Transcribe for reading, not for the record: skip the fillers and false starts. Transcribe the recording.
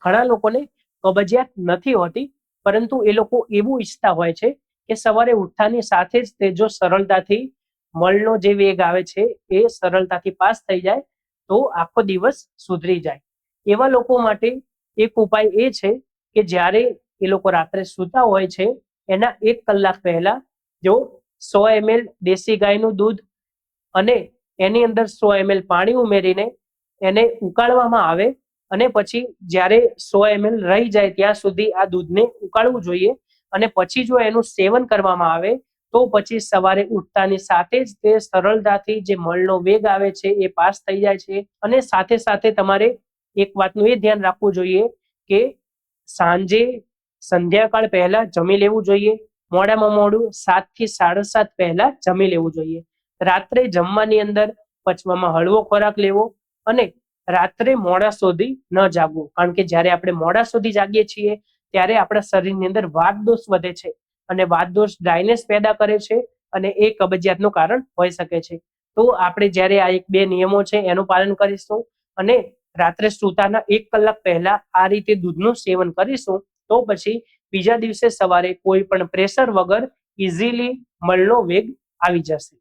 ઘણા લોકોને કબજિયાત નથી હોતી, પરંતુ એ લોકો એવું ઈચ્છતા હોય છે કે સવારે ઉઠતાની સાથે જ તે જો સરળતાથી મળનો જે વેગ આવે છે એ સરળતાથી પાસ થઈ જાય તો આખો દિવસ સુધરી જાય. એવા લોકો માટે એક ઉપાય એ છે કે જ્યારે એ લોકો રાત્રે સૂતા હોય છે એના 1 કલાક પહેલા જો 100 ml દેશી ગાયનું દૂધ અને એની અંદર 100 ml પાણી ઉમેરીને એને ઉકાળવામાં આવે, અને પછી જ્યારે 100 ml રહી જાય ત્યાં સુધી આ દૂધને ઉકાળવું જોઈએ. અને પછી જો એનું સેવન કરવામાં આવે તો પછી સવારે ઉઠતાની સાથે જ તે સરળતાથી જે મળનો વેગ આવે છે એ પાસ થઈ જાય છે. અને સાથે સાથે તમારે એક વાતનું એ ધ્યાન રાખવું જોઈએ કે સાંજે સંધ્યાકાળ પહેલા જમી લેવું જોઈએ. મોડામાં મોડું 7 થી 7:30 પહેલા જમી લેવું જોઈએ. રાત્રે જમવાની અંદર પચવામાં હળવો ખોરાક લેવો અને રાત્રે મોડા સુધી ન જાગવું, કારણ કે જ્યારે આપણે મોડા સુધી જાગીએ છીએ ત્યારે આપણા શરીરની અંદર વાત દોષ વધે છે અને વાત દોષ ડ્રાયનેસ પેદા કરે છે અને એ કબજિયાતનું કારણ હોઈ શકે છે. તો આપણે જ્યારે આ 1-2 નિયમો છે એનું પાલન કરીશું અને રાત્રે સૂતાના 1 કલાક પહેલા આ રીતે દૂધનું સેવન કરીશું તો પછી બીજા દિવસે સવારે કોઈ પણ પ્રેશર વગર ઇઝીલી મળનો વેગ આવી જશે.